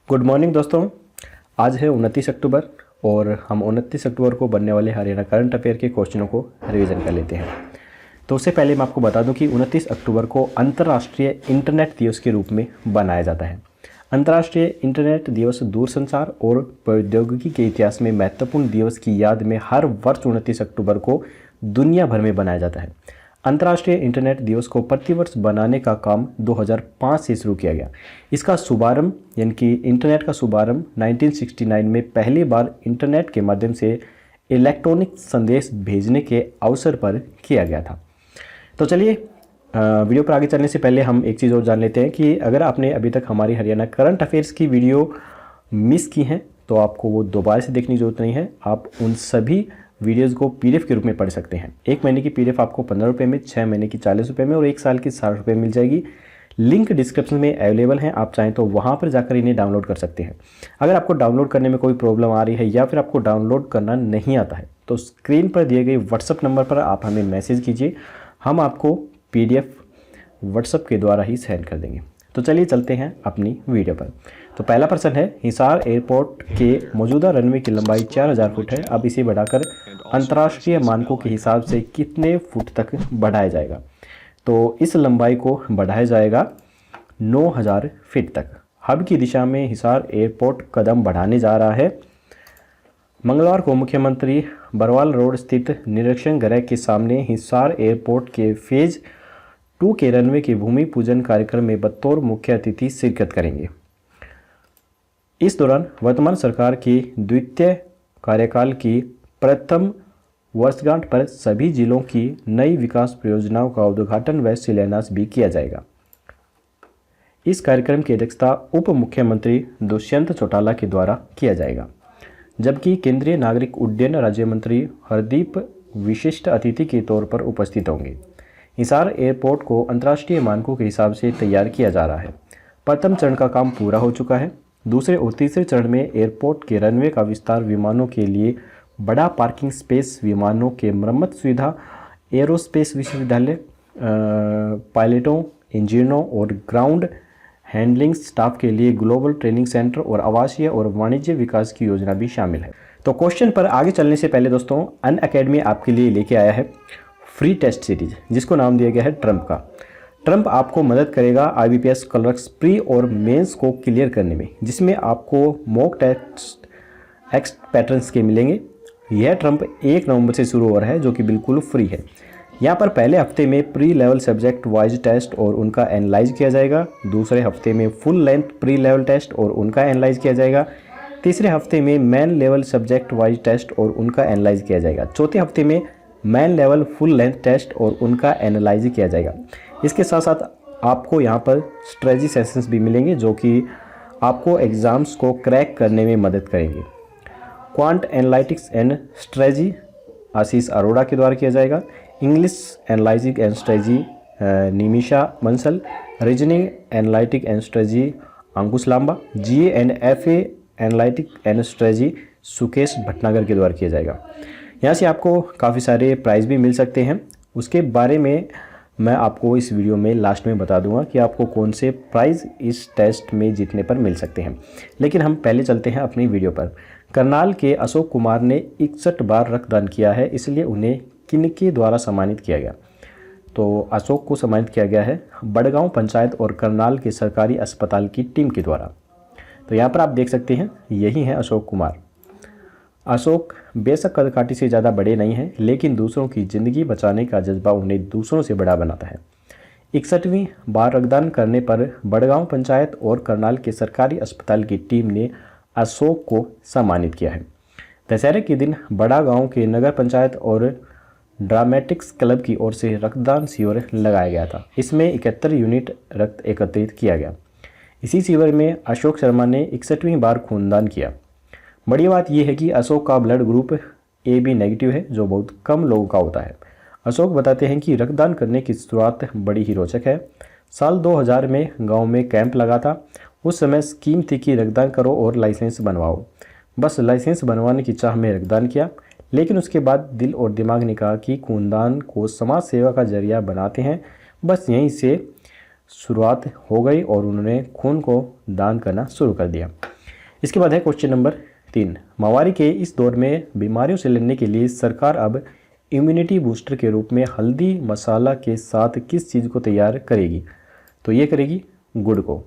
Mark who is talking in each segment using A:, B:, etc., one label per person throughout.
A: Good morning दोस्तों। आज है 29 अक्टूबर और हम 29 अक्टूबर को बनने वाले हरियाणा करंट अफेयर के क्वेश्चनों को रिवीजन कर लेते हैं। तो उससे पहले मैं आपको बता दूं कि 29 अक्टूबर को अंतर्राष्ट्रीय इंटरनेट दिवस के रूप में मनाया जाता है। अंतर्राष्ट्रीय इंटरनेट दिवस दूरसंचार और प्रौद्योगिकी के इतिहास में महत्वपूर्ण दिवस की याद में हर वर्ष 29 अक्टूबर को दुनिया भर में बनाया जाता है। अंतर्राष्ट्रीय इंटरनेट दिवस को प्रतिवर्ष बनाने का काम 2005 से शुरू किया गया। इसका शुभारंभ यानी कि इंटरनेट का शुभारंभ 1969 में पहली बार इंटरनेट के माध्यम से इलेक्ट्रॉनिक संदेश भेजने के अवसर पर किया गया था। तो चलिए वीडियो पर आगे चलने से पहले हम एक चीज़ और जान लेते हैं कि अगर आपने अभी तक हमारी हरियाणा करंट अफेयर्स की वीडियो मिस की हैं तो आपको वो दोबारा से देखने की ज़रूरत नहीं है। आप उन सभी वीडियोज़ को पीडीएफ के रूप में पढ़ सकते हैं। 1 महीने की पीडीएफ आपको 15 रुपये में, 6 महीने की 40 रुपये में और 1 साल की 60 रुपये मिल जाएगी। लिंक डिस्क्रिप्शन में अवेलेबल है, आप चाहें तो वहाँ पर जाकर इन्हें डाउनलोड कर सकते हैं। अगर आपको डाउनलोड करने में कोई प्रॉब्लम आ रही है या फिर आपको डाउनलोड करना नहीं आता है तो स्क्रीन पर दिए गए व्हाट्सअप नंबर पर आप हमें मैसेज कीजिए, हम आपको पीडीएफ व्हाट्सअप के द्वारा ही सेंड कर देंगे। तो चलिए चलते हैं अपनी वीडियो पर। तो पहला प्रश्न है, हिसार एयरपोर्ट के मौजूदा रनवे की लंबाई 4000 फुट है, अब इसे बढ़ाकर अंतर्राष्ट्रीय मानकों के हिसाब से कितने फुट तक बढ़ाया जाएगा? तो इस लंबाई को बढ़ाया जाएगा 9000 फीट तक। हब की दिशा में हिसार एयरपोर्ट कदम बढ़ाने जा रहा है। मंगलवार को मुख्यमंत्री बरवाल रोड स्थित निरीक्षण गृह के सामने हिसार एयरपोर्ट के फेज 2 के रनवे के भूमि पूजन कार्यक्रम में बतौर मुख्य अतिथि शिरकत करेंगे। इस दौरान वर्तमान सरकार की द्वितीय कार्यकाल की प्रथम वर्षगांठ पर सभी जिलों की नई विकास परियोजनाओं का उद्घाटन व शिलान्यास भी किया जाएगा। इस कार्यक्रम की अध्यक्षता उप मुख्यमंत्री दुष्यंत चौटाला के द्वारा किया जाएगा, जबकि केंद्रीय नागरिक उड्डयन राज्य मंत्री हरदीप विशिष्ट अतिथि के तौर पर उपस्थित होंगे। हिसार एयरपोर्ट को अंतर्राष्ट्रीय मानकों के हिसाब से तैयार किया जा रहा है। प्रथम चरण का काम पूरा हो चुका है। दूसरे और तीसरे चरण में एयरपोर्ट के रनवे का विस्तार, विमानों के लिए बड़ा पार्किंग स्पेस, विमानों के मरम्मत सुविधा, एरोस्पेस विश्वविद्यालय, पायलटों, इंजीनियरों और ग्राउंड हैंडलिंग स्टाफ के लिए ग्लोबल ट्रेनिंग सेंटर और आवासीय और वाणिज्य विकास की योजना भी शामिल है। तो क्वेश्चन पर आगे चलने से पहले दोस्तों, अनअकैडमी आपके लिए लेके आया है फ्री टेस्ट सीरीज, जिसको नाम दिया गया है ट्रम्प का। ट्रम्प आपको मदद करेगा आईबीपीएस क्लर्क्स प्री और मेंस को क्लियर करने में, जिसमें आपको मॉक टेस्ट एक्स पैटर्न्स के मिलेंगे। यह ट्रम्प 1 नवंबर से शुरू हो रहा है, जो कि बिल्कुल फ्री है। यहाँ पर पहले हफ्ते में pre level subject wise test और उनका एनालाइज किया जाएगा। दूसरे हफ्ते में full length pre level test और उनका एनालाइज किया जाएगा। तीसरे हफ्ते में main level subject wise test और उनका एनालाइज किया जाएगा। चौथे हफ्ते में main level full length test और उनका एनालाइज किया जाएगा। इसके साथ साथ आपको यहाँ पर स्ट्रेटजी सेशंस भी मिलेंगे, जो कि आपको एग्ज़ाम्स को क्रैक करने में मदद करेंगे। Quant analytics and strategy Ashish Arora के द्वारा किया जाएगा। English analytic and strategy Nimisha Bansal. Reasoning analytic and strategy Ankush Lamba. GA and FA analytic and strategy Sukesh Bhatnagar के द्वारा किया जाएगा। यहाँ से आपको काफ़ी सारे प्राइज़ भी मिल सकते हैं। उसके बारे में मैं आपको इस वीडियो में लास्ट में बता दूंगा कि आपको कौन से प्राइज़ इस टेस्ट में जीतने पर मिल सकते हैं। लेकिन हम पहले चलते हैं अपनी वीडियो पर। करनाल के अशोक कुमार ने 61 बार रक्तदान किया है, इसलिए उन्हें किनके द्वारा सम्मानित किया गया? तो अशोक को सम्मानित किया गया है बड़गांव पंचायत और करनाल के सरकारी अस्पताल की टीम के द्वारा। तो यहाँ पर आप देख सकते हैं, यही हैं अशोक कुमार। अशोक बेशक कदकाठी से ज़्यादा बड़े नहीं हैं, लेकिन दूसरों की ज़िंदगी बचाने का जज्बा उन्हें दूसरों से बड़ा बनाता है। 61वीं बार रक्तदान करने पर बड़गांव पंचायत और करनाल के सरकारी अस्पताल की टीम ने अशोक को सम्मानित किया है। दशहरे के दिन बड़ा गांव के नगर पंचायत और ड्रामेटिक्स क्लब की ओर से रक्तदान शिविर लगाया गया था। इसमें 71 यूनिट रक्त एकत्रित किया गया। इसी शिविर में अशोक शर्मा ने 61वीं बार खूनदान किया। बड़ी बात यह है कि अशोक का ब्लड ग्रुप AB नेगेटिव है, जो बहुत कम लोगों का होता है। अशोक बताते हैं कि रक्तदान करने की शुरुआत बड़ी ही रोचक है। साल 2000 में गांव में कैंप लगा था। उस समय स्कीम थी कि रक्तदान करो और लाइसेंस बनवाओ। बस लाइसेंस बनवाने की चाह में रक्तदान किया, लेकिन उसके बाद दिल और दिमाग ने कहा कि खूनदान को समाज सेवा का जरिया बनाते हैं। बस यहीं से शुरुआत हो गई और उन्होंने खून को दान करना शुरू कर दिया। इसके बाद है क्वेश्चन नंबर 3, महामारी के इस दौर में बीमारियों से लड़ने के लिए सरकार अब इम्यूनिटी बूस्टर के रूप में हल्दी मसाला के साथ किस चीज़ को तैयार करेगी? तो ये करेगी गुड़ को।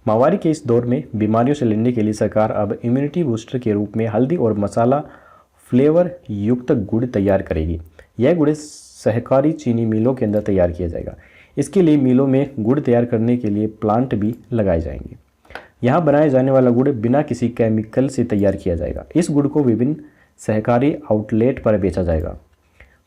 A: महामारी के इस दौर में बीमारियों से लड़ने के लिए सरकार अब इम्यूनिटी बूस्टर के रूप में हल्दी और मसाला फ्लेवर युक्त गुड़ तैयार करेगी। यह गुड़ सहकारी चीनी मिलों के अंदर तैयार किया जाएगा। इसके लिए मिलों में गुड़ तैयार करने के लिए प्लांट भी लगाए जाएंगे। यहाँ बनाया जाने वाला गुड़ बिना किसी केमिकल से तैयार किया जाएगा। इस गुड़ को विभिन्न सहकारी आउटलेट पर बेचा जाएगा।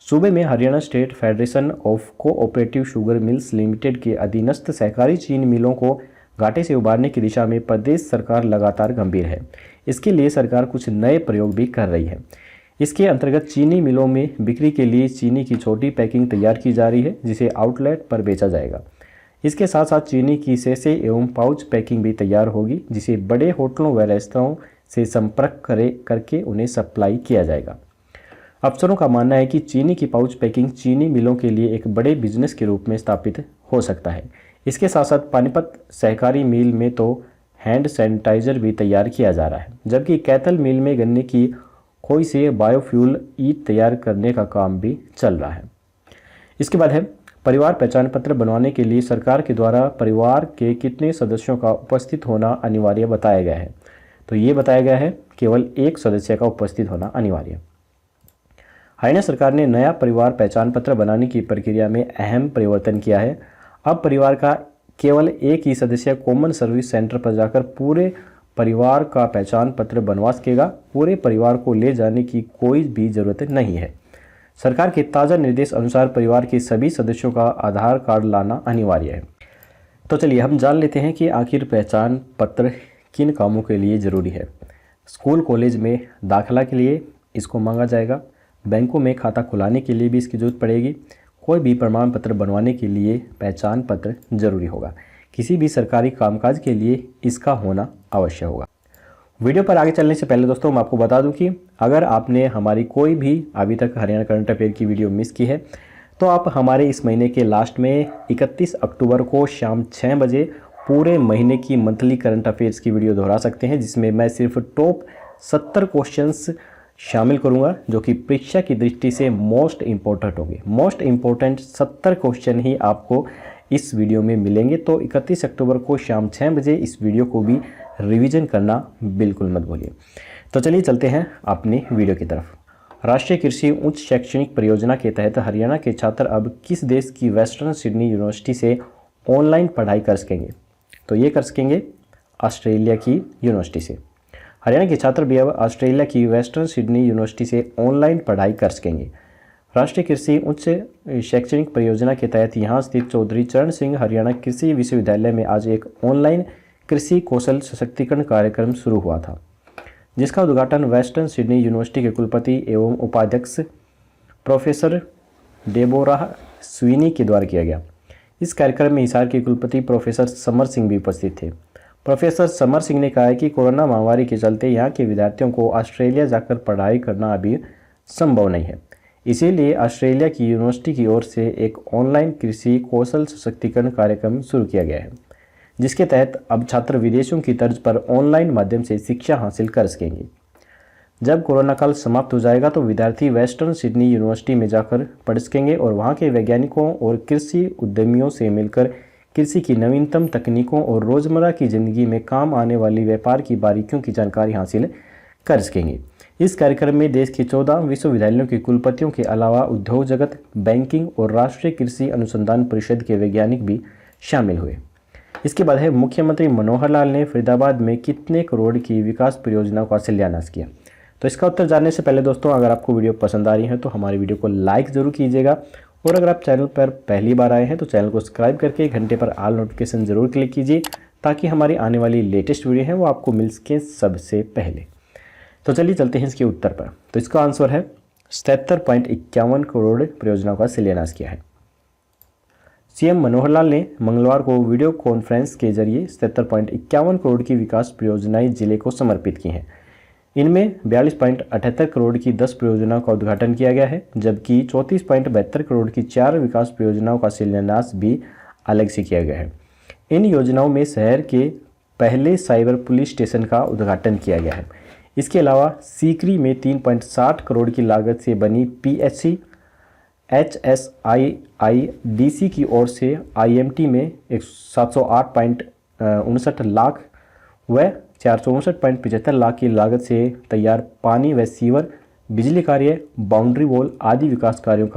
A: सूबे में Haryana state federation of cooperative sugar mills limited के अधीनस्थ सहकारी चीनी मिलों को घाटे से उबारने की दिशा में प्रदेश सरकार लगातार गंभीर है। इसके लिए सरकार कुछ नए प्रयोग भी कर रही है। इसके अंतर्गत चीनी मिलों में बिक्री के लिए चीनी की छोटी पैकिंग तैयार की जा रही है, जिसे आउटलेट पर बेचा जाएगा। इसके साथ साथ चीनी की सेसे एवं पाउच पैकिंग भी तैयार होगी, जिसे बड़े होटलों व रेस्तरां से संपर्क करके उन्हें सप्लाई किया जाएगा। अफसरों का मानना है कि चीनी की पाउच पैकिंग चीनी मिलों के लिए एक बड़े बिजनेस के रूप में स्थापित हो सकता है। इसके साथ साथ पानीपत सहकारी मिल में तो हैंड सैनिटाइजर भी तैयार किया जा रहा है, जबकि कैथल मिल में गन्ने की खोई से बायोफ्यूल ईट तैयार करने का काम भी चल रहा है। इसके बाद है परिवार पहचान पत्र बनवाने के लिए सरकार के द्वारा परिवार के कितने सदस्यों का उपस्थित होना अनिवार्य बताया गया है? तो ये बताया गया है केवल एक सदस्य का उपस्थित होना अनिवार्य। हरियाणा सरकार ने नया परिवार पहचान पत्र बनाने की प्रक्रिया में अहम परिवर्तन किया है। अब परिवार का केवल एक ही सदस्य कॉमन सर्विस सेंटर पर जाकर पूरे परिवार का पहचान पत्र बनवा सकेगा। पूरे परिवार को ले जाने की कोई भी जरूरत नहीं है। सरकार के ताज़ा निर्देश अनुसार परिवार के सभी सदस्यों का आधार कार्ड लाना अनिवार्य है। तो चलिए हम जान लेते हैं कि आखिर पहचान पत्र किन कामों के लिए ज़रूरी है। स्कूल कॉलेज में दाखिला के लिए इसको मांगा जाएगा। बैंकों में खाता खुलाने के लिए भी इसकी ज़रूरत पड़ेगी। कोई भी प्रमाण पत्र बनवाने के लिए पहचान पत्र जरूरी होगा। किसी भी सरकारी कामकाज के लिए इसका होना आवश्यक होगा। वीडियो पर आगे चलने से पहले दोस्तों मैं आपको बता दूं कि अगर आपने हमारी कोई भी अभी तक हरियाणा करंट अफेयर की वीडियो मिस की है तो आप हमारे इस महीने के लास्ट में 31 अक्टूबर को शाम 6 बजे पूरे महीने की मंथली करंट अफेयर्स की वीडियो दोहरा सकते हैं, जिसमें मैं सिर्फ टॉप 70 क्वेश्चंस शामिल करूंगा जो कि परीक्षा की दृष्टि से मोस्ट इम्पोर्टेंट होंगे। मोस्ट इम्पोर्टेंट 70 क्वेश्चन ही आपको इस वीडियो में मिलेंगे। तो 31 अक्टूबर को शाम 6 बजे इस वीडियो को भी रिवीजन करना बिल्कुल मत भूलिए। तो चलिए चलते हैं अपनी वीडियो की तरफ। राष्ट्रीय कृषि उच्च शैक्षणिक परियोजना के तहत हरियाणा के छात्र अब किस देश की वेस्टर्न सिडनी यूनिवर्सिटी से ऑनलाइन पढ़ाई कर सकेंगे? तो ये कर सकेंगे ऑस्ट्रेलिया की यूनिवर्सिटी से। हरियाणा के छात्र भी अब ऑस्ट्रेलिया की वेस्टर्न सिडनी यूनिवर्सिटी से ऑनलाइन पढ़ाई कर सकेंगे। राष्ट्रीय कृषि उच्च शैक्षणिक परियोजना के तहत यहाँ स्थित चौधरी चरण सिंह हरियाणा कृषि विश्वविद्यालय में आज एक ऑनलाइन कृषि कौशल सशक्तिकरण कार्यक्रम शुरू हुआ था, जिसका उद्घाटन वेस्टर्न सिडनी यूनिवर्सिटी के कुलपति एवं उपाध्यक्ष प्रोफेसर डेबोरा स्वीनी के द्वारा किया गया। इस कार्यक्रम में हिसार के कुलपति प्रोफेसर समर सिंह भी उपस्थित थे। प्रोफेसर समर सिंह ने कहा है कि कोरोना महामारी के चलते यहाँ के विद्यार्थियों को ऑस्ट्रेलिया जाकर पढ़ाई करना अभी संभव नहीं है, इसीलिए ऑस्ट्रेलिया की यूनिवर्सिटी की ओर से एक ऑनलाइन कृषि कौशल सशक्तिकरण कार्यक्रम शुरू किया गया है, जिसके तहत अब छात्र विदेशों की तर्ज पर ऑनलाइन माध्यम से शिक्षा हासिल कर सकेंगे। जब कोरोना काल समाप्त हो जाएगा तो विद्यार्थी वेस्टर्न सिडनी यूनिवर्सिटी में जाकर पढ़ सकेंगे और वहाँ के वैज्ञानिकों और कृषि उद्यमियों से मिलकर कृषि की नवीनतम तकनीकों और रोज़मर्रा की ज़िंदगी में काम आने वाली व्यापार की बारीकियों की जानकारी हासिल कर सकेंगे। इस कार्यक्रम में देश के 14 विश्वविद्यालयों के कुलपतियों के अलावा उद्योग जगत, बैंकिंग और राष्ट्रीय कृषि अनुसंधान परिषद के वैज्ञानिक भी शामिल हुए। इसके बाद है मुख्यमंत्री मनोहर लाल ने फरीदाबाद में कितने करोड़ की विकास परियोजनाओं का शिलान्यास किया? तो इसका उत्तर जानने से पहले दोस्तों अगर आपको वीडियो पसंद आ रही है तो हमारी वीडियो को लाइक ज़रूर कीजिएगा, और अगर आप चैनल पर पहली बार आए हैं तो चैनल को सब्सक्राइब करके घंटे पर ऑल नोटिफिकेशन ज़रूर क्लिक कीजिए, ताकि हमारी आने वाली लेटेस्ट वीडियो है वो आपको मिल सके सबसे पहले। तो चलिए चलते हैं इसके उत्तर पर। तो इसका आंसर है 77.51 करोड़ परियोजनाओं का शिलान्यास किया है। सीएम मनोहर लाल ने मंगलवार को वीडियो कॉन्फ्रेंस के जरिए 77.51 करोड़ की विकास परियोजनाएं जिले को समर्पित की हैं। इनमें 42.78 करोड़ की 10 परियोजनाओं का उद्घाटन किया गया है, जबकि 34.72 करोड़ की 4 विकास परियोजनाओं का शिलान्यास भी अलग से किया गया है। इन योजनाओं में शहर के पहले साइबर पुलिस स्टेशन का उद्घाटन किया गया है। इसके अलावा सीकरी में 3.60 करोड़ की लागत से बनी PHC, HSIIDC की ओर से IMT में 708.59 लाख व 459.75 लाख की लागत से तैयार पानी व सीवर, बिजली कार्य, बाउंड्री वॉल आदि विकास कार्यों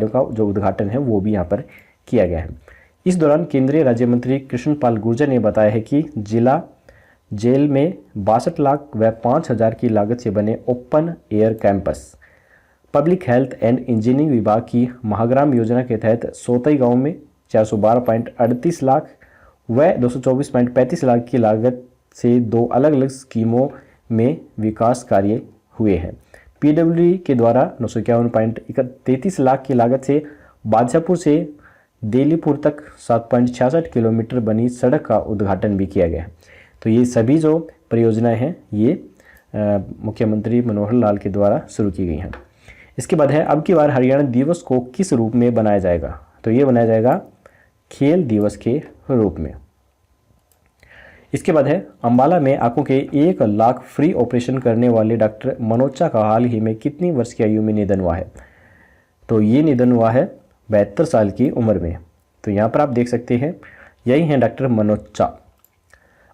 A: का जो उद्घाटन है वो भी यहाँ पर किया गया है। इस दौरान केंद्रीय राज्य मंत्री कृष्णपाल गुर्जर ने बताया है कि जिला जेल में 62 लाख व 5,000 की लागत से बने open air campus, public health and engineering विभाग की महाग्राम योजना के तहत सोतई गांव में 412.38 लाख व 224.35 लाख की लागत से 2 अलग अलग स्कीमों में विकास कार्य हुए हैं। PWD के द्वारा 951.33 लाख की लागत से बादशाहपुर से देलीपुर तक 7.66 किलोमीटर बनी सड़क का उद्घाटन भी किया गया है। तो ये सभी जो परियोजनाएं हैं ये मुख्यमंत्री मनोहर लाल के द्वारा शुरू की गई हैं। इसके बाद है, अब की बार हरियाणा दिवस को किस रूप में बनाया जाएगा? तो ये बनाया जाएगा खेल दिवस के रूप में। इसके बाद है, अंबाला में आंखों के 1 लाख फ्री ऑपरेशन करने वाले डॉक्टर मनोचा का हाल ही में कितनी वर्ष की आयु में निधन हुआ है? तो ये निधन हुआ है 72 साल की उम्र में। तो यहाँ पर आप देख सकते हैं यही हैं डॉक्टर मनोचा।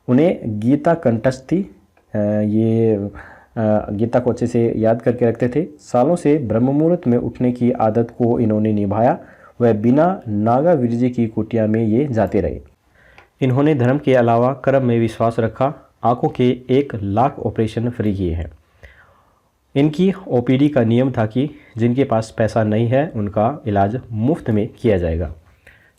A: उन्हें गीता कंठस्थ थी, ये गीता को अच्छे से याद करके रखते थे। सालों से ब्रह्म मुहूर्त में उठने की आदत को इन्होंने निभाया व बिना नागा वीर्य की कुटिया में ये जाते रहे। इन्होंने धर्म के अलावा कर्म में विश्वास रखा। आंखों के 1 लाख ऑपरेशन फ्री किए हैं। इनकी OPD का नियम था कि जिनके पास पैसा नहीं है उनका इलाज मुफ्त में किया जाएगा।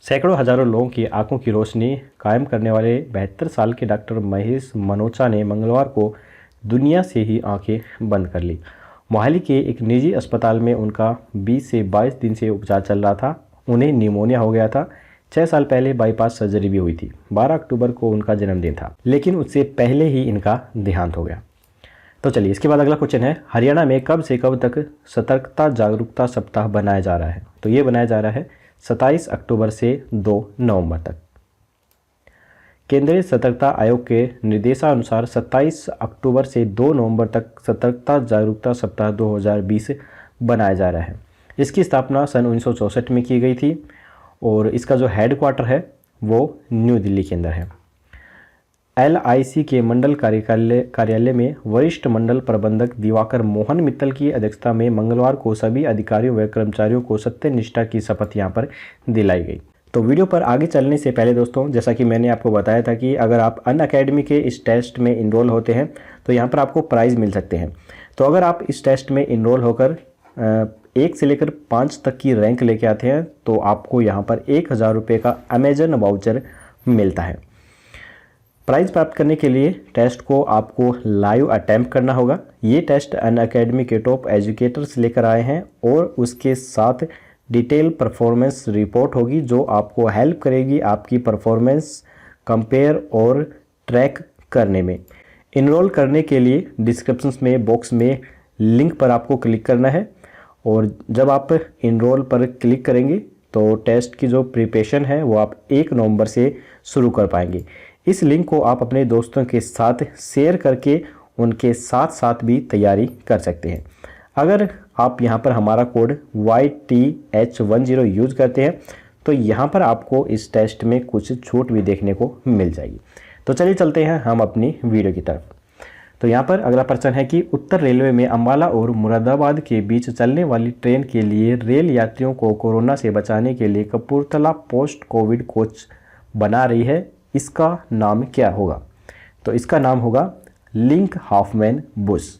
A: सैकड़ों हजारों लोगों की आंखों की रोशनी कायम करने वाले 72 साल के डॉक्टर महेश मनोचा ने मंगलवार को दुनिया से ही आंखें बंद कर ली। मोहाली के एक निजी अस्पताल में उनका 20 से 22 दिन से उपचार चल रहा था। उन्हें निमोनिया हो गया था। 6 साल पहले बाईपास सर्जरी भी हुई थी। 12 अक्टूबर को उनका जन्मदिन था, लेकिन उससे पहले ही इनका देहांत हो गया। तो चलिए इसके बाद अगला क्वेश्चन है, हरियाणा में कब से कब तक सतर्कता जागरूकता सप्ताह बनाया जा रहा है? तो ये बनाया जा रहा है 27 अक्टूबर से 2 नवंबर तक। केंद्रीय सतर्कता आयोग के निर्देशानुसार 27 अक्टूबर से 2 नवंबर तक सतर्कता जागरूकता सप्ताह 2020 बनाया जा रहा है। इसकी स्थापना सन 1964 में की गई थी और इसका जो हेडक्वार्टर है वो न्यू दिल्ली के अंदर है। LIC के मंडल कार्यालय में वरिष्ठ मंडल प्रबंधक दिवाकर मोहन मित्तल की अध्यक्षता में मंगलवार को सभी अधिकारियों व कर्मचारियों को सत्यनिष्ठा की शपथ यहाँ पर दिलाई गई। तो वीडियो पर आगे चलने से पहले दोस्तों, जैसा कि मैंने आपको बताया था कि अगर आप अनअकैडमी के इस टेस्ट में इनरोल होते हैं तो यहाँ पर आपको प्राइज़ मिल सकते हैं। तो अगर आप इस टेस्ट में इनरोल होकर 1 से लेकर 5 तक की रैंक लेके आते हैं तो आपको यहाँ पर 1000 रुपये का अमेजन वाउचर मिलता है। प्राइज़ प्राप्त करने के लिए टेस्ट को आपको लाइव अटैम्प्ट करना होगा। ये टेस्ट अनअकैडमी के टॉप एजुकेटर्स लेकर आए हैं और उसके साथ डिटेल परफॉर्मेंस रिपोर्ट होगी जो आपको हेल्प करेगी आपकी परफॉर्मेंस कंपेयर और ट्रैक करने में। इनरोल करने के लिए डिस्क्रिप्शन में बॉक्स में लिंक पर आपको क्लिक करना है और जब आप इनरोल पर क्लिक करेंगे तो टेस्ट की जो प्रिपरेशन है वो आप 1 नवंबर से शुरू कर पाएंगे। इस लिंक को आप अपने दोस्तों के साथ शेयर करके उनके साथ साथ भी तैयारी कर सकते हैं। अगर आप यहाँ पर हमारा कोड YTH10 यूज़ करते हैं तो यहाँ पर आपको इस टेस्ट में कुछ छूट भी देखने को मिल जाएगी। तो चलिए चलते हैं हम अपनी वीडियो की तरफ। तो यहाँ पर अगला प्रश्न है कि उत्तर रेलवे में अम्बाला और मुरादाबाद के बीच चलने वाली ट्रेन के लिए रेल यात्रियों को कोरोना से बचाने के लिए कपूरथला पोस्ट कोविड कोच बना रही है। इसका नाम क्या होगा? तो इसका नाम होगा लिंक हाफमैन बुश।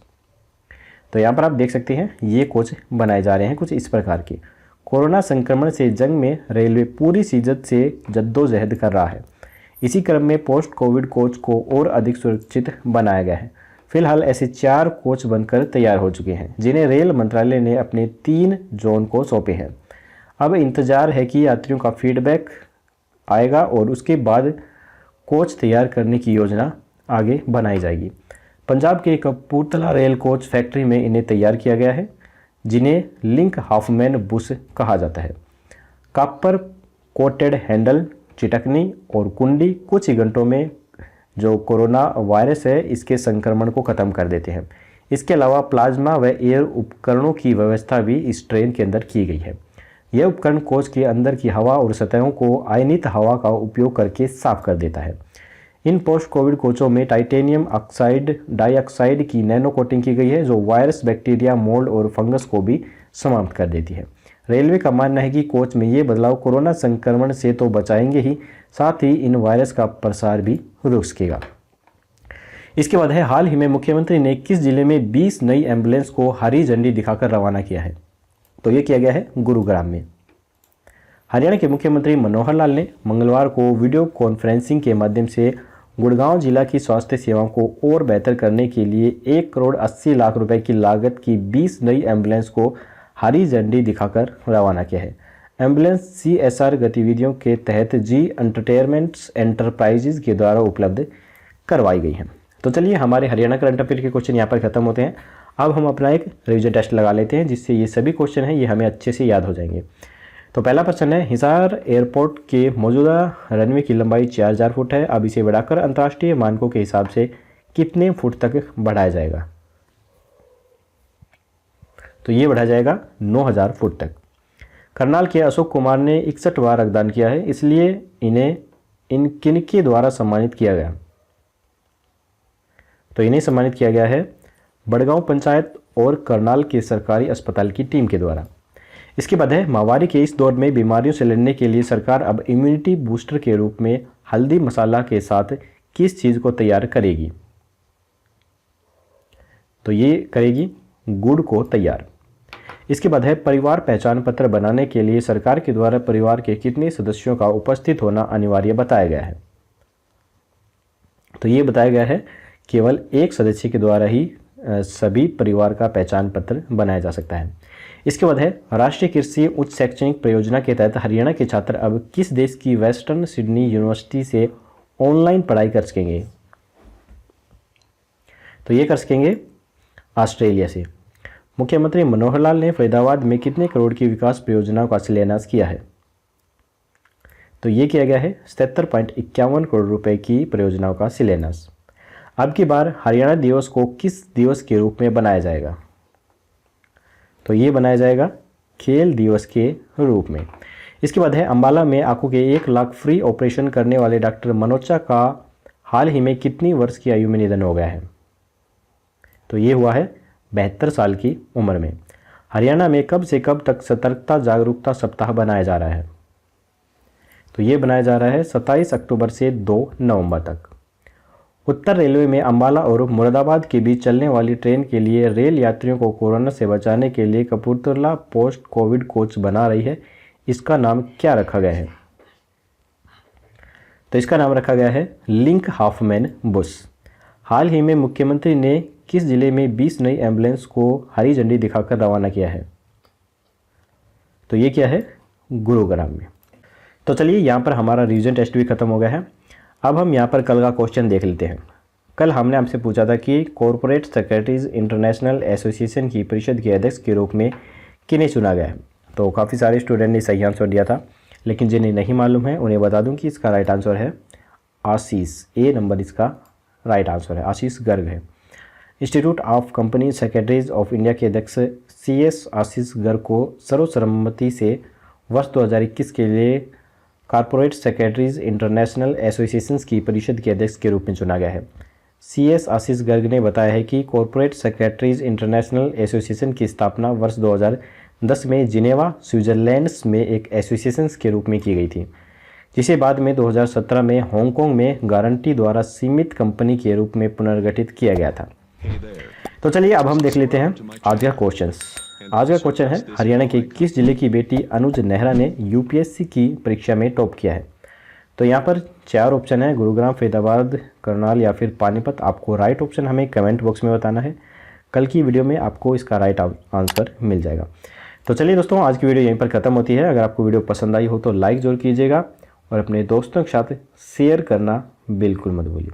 A: तो यहाँ पर आप देख सकते हैं ये कोच बनाए जा रहे हैं कुछ इस प्रकार के। कोरोना संक्रमण से जंग में रेलवे पूरी शिद्दत से जद्दोजहद कर रहा है। इसी क्रम में पोस्ट कोविड कोच को और अधिक सुरक्षित बनाया गया है। फिलहाल ऐसे 4 कोच बनकर तैयार हो चुके हैं जिन्हें रेल मंत्रालय ने अपने 3 जोन को सौंपे हैं। अब इंतजार है कि यात्रियों का फीडबैक आएगा और उसके बाद कोच तैयार करने की योजना आगे बनाई जाएगी। पंजाब के कपूरथला रेल कोच फैक्ट्री में इन्हें तैयार किया गया है जिन्हें लिंक हाफमैन बुश कहा जाता है। कॉपर कोटेड हैंडल, चिटकनी और कुंडी कुछ ही घंटों में जो कोरोना वायरस है इसके संक्रमण को ख़त्म कर देते हैं। इसके अलावा प्लाज्मा व एयर उपकरणों की व्यवस्था भी इस ट्रेन के अंदर की गई है। यह उपकरण कोच के अंदर की हवा और सतहों को आयनित हवा का उपयोग करके साफ कर देता है। इन पोस्ट कोविड कोचों में टाइटेनियम ऑक्साइड डाइऑक्साइड की नैनो कोटिंग की गई है, जो वायरस, बैक्टीरिया, मोल्ड और फंगस को भी समाप्त कर देती है। रेलवे का मानना है कि कोच में ये बदलाव कोरोना संक्रमण से तो बचाएंगे ही, साथ ही इन वायरस का प्रसार भी रोक सकेगा। इसके बाद है, हाल ही में मुख्यमंत्री ने किस जिले में 20 नई एम्बुलेंस को हरी झंडी दिखाकर रवाना किया है? तो ये किया गया है गुरुग्राम में। हरियाणा के मुख्यमंत्री मनोहर लाल ने मंगलवार को वीडियो कॉन्फ्रेंसिंग के माध्यम से गुड़गांव जिला की स्वास्थ्य सेवाओं को और बेहतर करने के लिए 1,80,00,000 रुपए की लागत की 20 नई एम्बुलेंस को हरी झंडी दिखाकर रवाना किया है। एम्बुलेंस CSR गतिविधियों के तहत जी एंटरटेनमेंट्स एंटरप्राइजेज के द्वारा उपलब्ध करवाई गई हैं। तो चलिए, हमारे हरियाणा करंट अफेयर के क्वेश्चन यहाँ पर खत्म होते हैं। अब हम अपना एक रिवीजन टेस्ट लगा लेते हैं, जिससे ये सभी क्वेश्चन हैं ये हमें अच्छे से याद हो जाएंगे। तो पहला प्रश्न है, हिसार एयरपोर्ट के मौजूदा रनवे की लंबाई 4000 फुट है। अब इसे बढ़ाकर अंतर्राष्ट्रीय मानकों के हिसाब से कितने फुट तक बढ़ाया जाएगा? तो ये बढ़ाया जाएगा 9000 फुट तक। करनाल के अशोक कुमार ने 61 बार रक्तदान किया है, इसलिए इन्हें किनके द्वारा सम्मानित किया गया? तो इन्हें सम्मानित किया गया है बड़गांव पंचायत और करनाल के सरकारी अस्पताल की टीम के द्वारा। इसके बाद है, महामारी के इस दौर में बीमारियों से लड़ने के लिए सरकार अब इम्यूनिटी बूस्टर के रूप में हल्दी मसाला के साथ किस चीज़ को तैयार करेगी? तो ये करेगी गुड़ को तैयार। इसके बाद है, परिवार पहचान पत्र बनाने के लिए सरकार के द्वारा परिवार के कितने सदस्यों का उपस्थित होना अनिवार्य बताया गया है? तो ये बताया गया है केवल एक सदस्य के द्वारा ही सभी परिवार का पहचान पत्र बनाया जा सकता है। इसके बाद है, राष्ट्रीय कृषि उच्च शैक्षणिक परियोजना के तहत हरियाणा के छात्र अब किस देश की वेस्टर्न सिडनी यूनिवर्सिटी से ऑनलाइन पढ़ाई कर सकेंगे? तो ये कर सकेंगे ऑस्ट्रेलिया से। मुख्यमंत्री मनोहर लाल ने फरीदाबाद में कितने करोड़ की विकास परियोजनाओं का शिलान्यास किया है? तो ये किया गया है 77.51 करोड़ रुपए की परियोजनाओं का शिलान्यास। अब की बार हरियाणा दिवस को किस दिवस के रूप में बनाया जाएगा? तो ये बनाया जाएगा खेल दिवस के रूप में। इसके बाद है, अंबाला में आंखों के 1 लाख फ्री ऑपरेशन करने वाले डॉक्टर मनोचा का हाल ही में कितनी वर्ष की आयु में निधन हो गया है? तो ये हुआ है 72 साल की उम्र में। हरियाणा में कब से कब तक सतर्कता जागरूकता सप्ताह बनाया जा रहा है? तो ये बनाया जा रहा है 27 अक्टूबर से 2 नवंबर तक। उत्तर रेलवे में अंबाला और मुरादाबाद के बीच चलने वाली ट्रेन के लिए रेल यात्रियों को कोरोना से बचाने के लिए कपूरथला पोस्ट कोविड कोच बना रही है। इसका नाम क्या रखा गया है? तो इसका नाम रखा गया है लिंक हाफमैन बुश। हाल ही में मुख्यमंत्री ने किस जिले में 20 नई एम्बुलेंस को हरी झंडी दिखाकर रवाना किया है? तो ये क्या है गुरुग्राम में। तो चलिए, यहाँ पर हमारा रिवीजन टेस्ट भी खत्म हो गया है। अब हम यहाँ पर कल का क्वेश्चन देख लेते हैं। कल हमने आपसे पूछा था कि कॉरपोरेट सेक्रेटरीज इंटरनेशनल एसोसिएशन की परिषद के अध्यक्ष के रूप में किन्हें चुना गया है? तो काफ़ी सारे स्टूडेंट ने सही आंसर दिया था, लेकिन जिन्हें नहीं मालूम है उन्हें बता दूं कि इसका राइट आंसर है आशीष। ए नंबर इसका राइट आंसर है, आशीष गर्ग है। Institute of company secretaries of India के अध्यक्ष CS आशीष गर्ग को सर्वसम्मति से वर्ष 2021 के लिए कॉरपोरेट सेक्रेटरीज इंटरनेशनल एसोसिएशंस की परिषद के अध्यक्ष के रूप में चुना गया है। CS आशीष गर्ग ने बताया है कि कॉरपोरेट सेक्रेटरीज इंटरनेशनल एसोसिएशन की स्थापना वर्ष 2010 में जिनेवा स्विट्जरलैंड में एक एसोसिएशन के रूप में की गई थी, जिसे बाद में 2017 में हांगकांग में गारंटी द्वारा सीमित कंपनी के रूप में पुनर्गठित किया गया था। तो चलिए, अब हम देख लेते हैं आज का क्वेश्चन। आज का क्वेश्चन है, हरियाणा के किस जिले की बेटी अनुज नेहरा ने UPSC की परीक्षा में टॉप किया है? तो यहाँ पर 4 ऑप्शन है, गुरुग्राम, फरीदाबाद, करनाल या फिर पानीपत। आपको राइट ऑप्शन हमें कमेंट बॉक्स में बताना है। कल की वीडियो में आपको इसका राइट आंसर मिल जाएगा। तो चलिए दोस्तों, आज की वीडियो यहीं पर ख़त्म होती है। अगर आपको वीडियो पसंद आई हो तो लाइक जरूर कीजिएगा और अपने दोस्तों के साथ शेयर करना बिल्कुल मत भूलिए।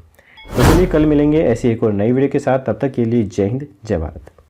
A: तो चलिए, कल मिलेंगे ऐसी एक और नई वीडियो के साथ। तब तक के लिए जय हिंद, जय भारत।